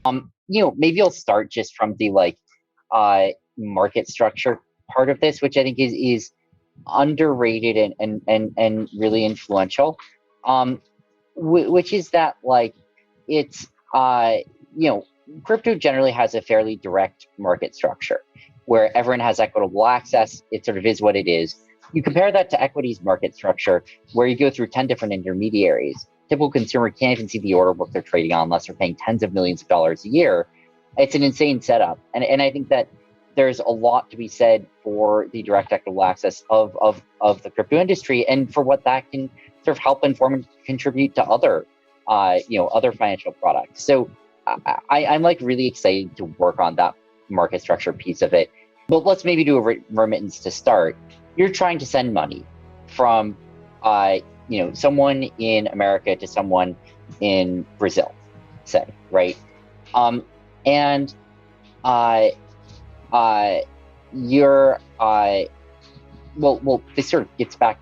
Maybe I'll start just from the market structure part of this, which I think is underrated and really influential. Which is that it's crypto generally has a fairly direct market structure where everyone has equitable access. It sort of is what it is. You compare that to equities market structure where you go through 10 different intermediaries. Typical consumer can't even see the order book they're trading on unless they're paying tens of millions of dollars a year. It's an insane setup. And I think that there's a lot to be said for the direct equitable access of the crypto industry and for what that can sort of help inform and contribute to other financial products. So I'm really excited to work on that market structure piece of it. But let's maybe do a remittance to start. You're trying to send money from someone in America to someone in Brazil, say, right? And this sort of gets back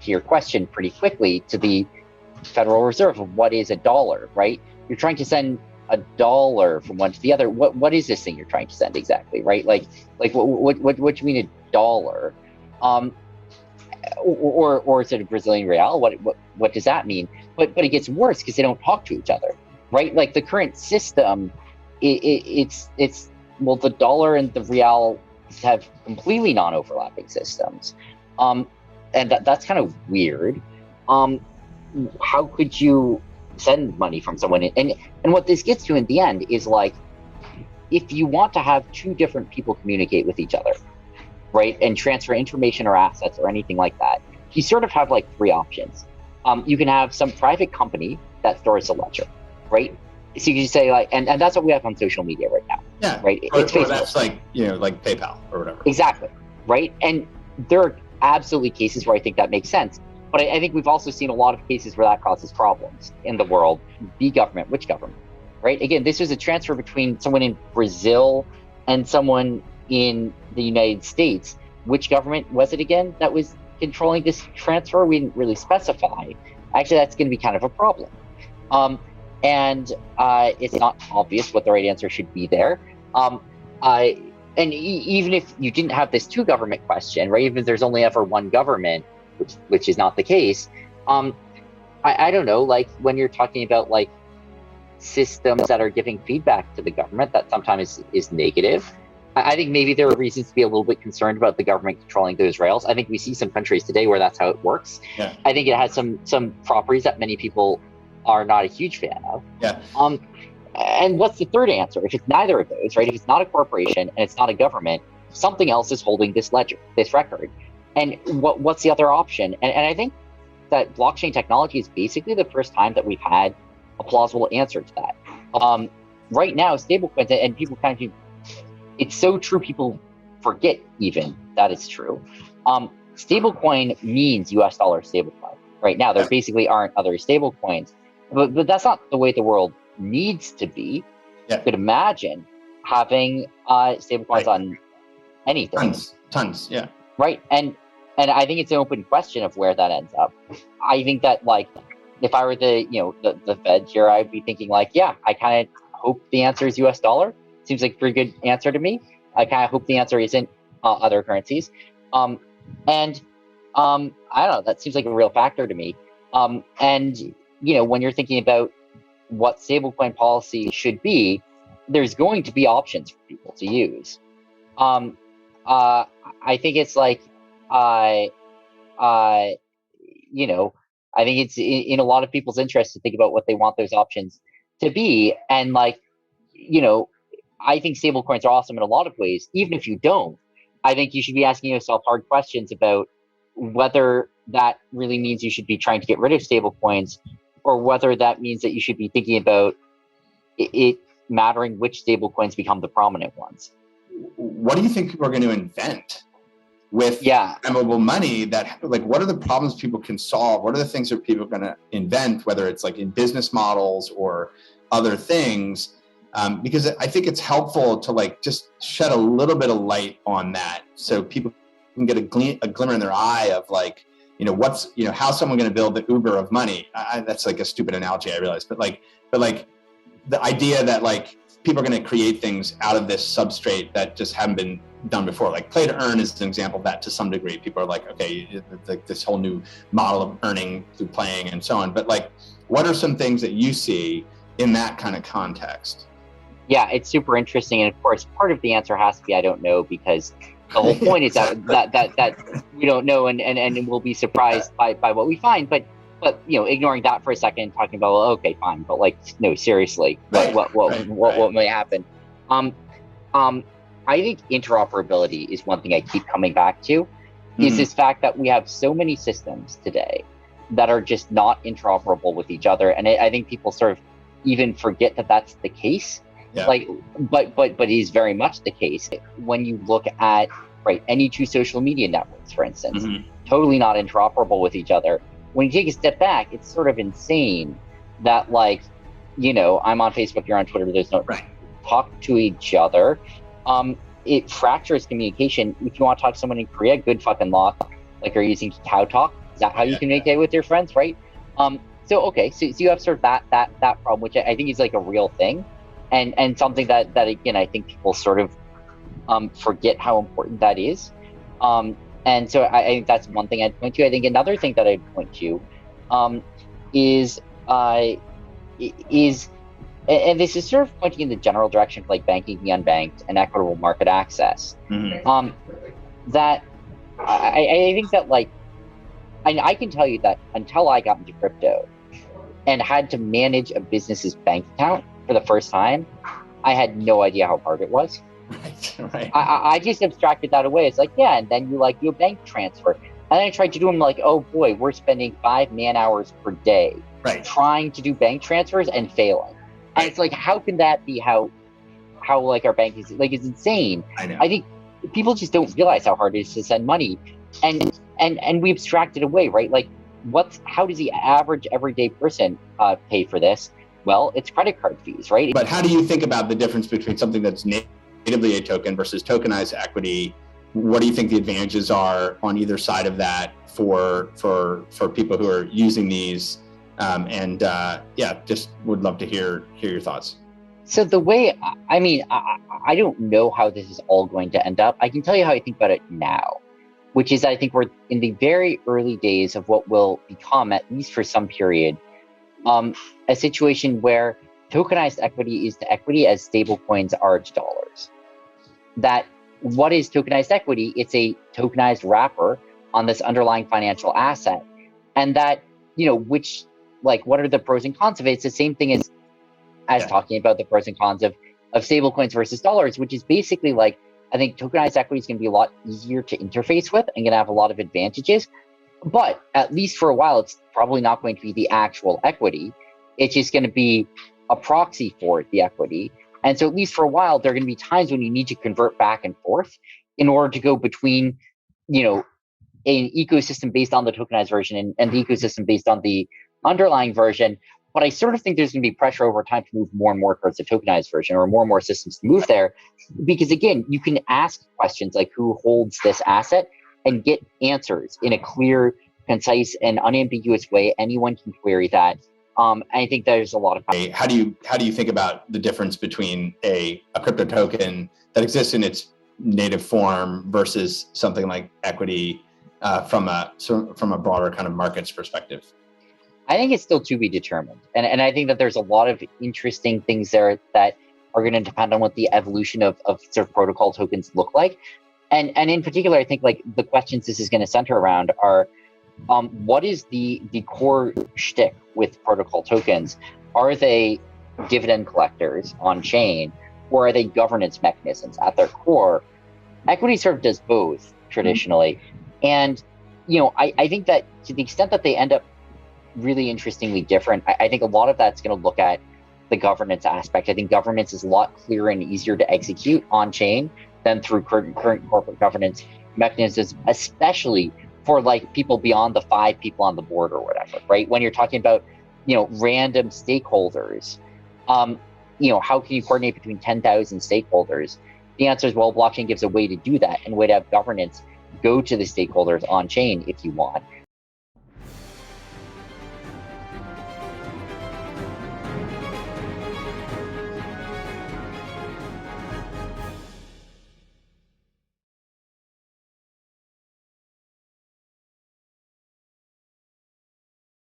to your question pretty quickly to the Federal Reserve of what is a dollar, right? You're trying to send a dollar from one to the other. What is this thing you're trying to send exactly, right? What do you mean a dollar? Or is it a Brazilian real? What does that mean? But it gets worse because they don't talk to each other, right? Like the current system, it's the dollar and the real have completely non-overlapping systems, and that's kind of weird. How could you send money from someone? And what this gets to in the end is if you want to have two different people communicate with each other, right, and transfer information or assets or anything like that, you sort of have three options. You can have some private company that stores a ledger, right? So you can say and that's what we have on social media right now. Yeah. Right. Or that's like PayPal or whatever. Exactly. Right. And there are absolutely cases where I think that makes sense. But I think we've also seen a lot of cases where that causes problems in the world. The government, which government, right? Again, this was a transfer between someone in Brazil and someone in the United States. Which government was it again that was controlling this transfer? We didn't really specify. Actually, that's going to be kind of a problem. And it's not obvious what the right answer should be there. Even if you didn't have this two government question, right? Even if there's only ever one government, which is not the case. I don't know, when you're talking about systems that are giving feedback to the government, that sometimes is negative. I think maybe there are reasons to be a little bit concerned about the government controlling those rails. I think we see some countries today where that's how it works. Yeah. I think it has some properties that many people are not a huge fan of. Yeah. And what's the third answer? If it's neither of those, right? If it's not a corporation and it's not a government, something else is holding this ledger, this record. And what's the other option? And I think that blockchain technology is basically the first time that we've had a plausible answer to that. Right now, stablecoins, and people kind of, it's so true, people forget even that it's true. Stablecoin means US dollar stablecoin. Right now, there basically aren't other stablecoins, but that's not the way the world needs to be. Yeah. You could imagine having stablecoins on anything. Tons, yeah. Right, and I think it's an open question of where that ends up. I think that if I were the Fed here, I'd be thinking I kind of hope the answer is US dollar. Seems like a pretty good answer to me. I kind of hope the answer isn't other currencies. I don't know, that seems like a real factor to me. And when you're thinking about what stablecoin policy should be, there's going to be options for people to use. I think it's I think it's in a lot of people's interest to think about what they want those options to be. And I think stablecoins are awesome in a lot of ways. Even if you don't, I think you should be asking yourself hard questions about whether that really means you should be trying to get rid of stablecoins, or whether that means that you should be thinking about it mattering which stablecoins become the prominent ones. What do you think people are going to invent with mobile money? That what are the problems people can solve? What are the things that people are going to invent, whether it's in business models or other things? Because I think it's helpful to just shed a little bit of light on that, so people can get a glimmer in their eye of what's how's someone going to build the Uber of money? That's a stupid analogy, I realize, but the idea that people are going to create things out of this substrate that just haven't been done before. Like play to earn is an example of that to some degree. People are like, okay, this whole new model of earning through playing and so on. But like, what are some things that you see in that kind of context? Yeah, it's super interesting. And of course, part of the answer has to be, I don't know, because the whole point is that we don't know and we'll be surprised by what we find. But ignoring that for a second and talking about, well, okay, fine, but like, no, seriously, what may happen? I think interoperability is one thing I keep coming back to, is this fact that we have so many systems today that are just not interoperable with each other. And I think people sort of even forget that that's the case. Yeah. But it is very much the case when you look at, any two social media networks, for instance, totally not interoperable with each other. When you take a step back, it's sort of insane that I'm on Facebook, you're on Twitter, there's no talk to each other. It fractures communication. If you want to talk to someone in Korea, good fucking luck. Like, you're using Kakao Talk. Is that how you communicate with your friends, right? So you have sort of that problem, which I think is like a real thing, and something that again, I think people sort of forget how important that is. And so I think that's one thing I'd point to. I think another thing that I'd point to is and this is sort of pointing in the general direction of like banking the unbanked and equitable market access. That I think that I can tell you that until I got into crypto and had to manage a business's bank account for the first time, I had no idea how hard it was. Right. I just abstracted that away. It's like, yeah, and then you do a bank transfer. And then I tried to do them like, oh boy, we're spending 5 man-hours per day trying to do bank transfers and failing. And it's like, how can that be how our bank is it's insane. I think people just don't realize how hard it is to send money. And we abstract it away, right? Like, how does the average everyday person pay for this? Well, it's credit card fees, right? But how do you think about the difference between something that's natively a token versus tokenized equity? What do you think the advantages are on either side of that for people who are using these? Just would love to hear your thoughts. So the way, I don't know how this is all going to end up. I can tell you how I think about it now, which is I think we're in the very early days of what will become, at least for some period, a situation where tokenized equity is to equity as stablecoins are to dollars. That what is tokenized equity? It's a tokenized wrapper on this underlying financial asset. And that, what are the pros and cons of it? It's the same thing as talking about the pros and cons of stablecoins versus dollars, which is basically I think tokenized equity is going to be a lot easier to interface with and going to have a lot of advantages. But at least for a while, it's probably not going to be the actual equity. It's just going to be a proxy for the equity. And so at least for a while, there are going to be times when you need to convert back and forth in order to go between, an ecosystem based on the tokenized version and the ecosystem based on the underlying version. But I sort of think there's going to be pressure over time to move more and more towards the tokenized version, or more and more systems to move there. Because again, you can ask questions like who holds this asset and get answers in a clear, concise, and unambiguous way. Anyone can query that. I think there's a lot of power. How do you think about the difference between a crypto token that exists in its native form versus something like equity from a broader kind of markets perspective? I think it's still to be determined. And I think that there's a lot of interesting things there that are going to depend on what the evolution of sort of protocol tokens look like. And in particular, I think the questions this is going to center around are, what is the core shtick with protocol tokens? Are they dividend collectors on chain, or are they governance mechanisms at their core? Equity sort of does both traditionally. And, I think that to the extent that they end up really interestingly different, I think a lot of that's going to look at the governance aspect. I think governance is a lot clearer and easier to execute on chain than through current corporate governance mechanisms, especially for people beyond the 5 people on the board or whatever, right? When you're talking about, random stakeholders, how can you coordinate between 10,000 stakeholders? The answer is, well, blockchain gives a way to do that and a way to have governance go to the stakeholders on chain if you want.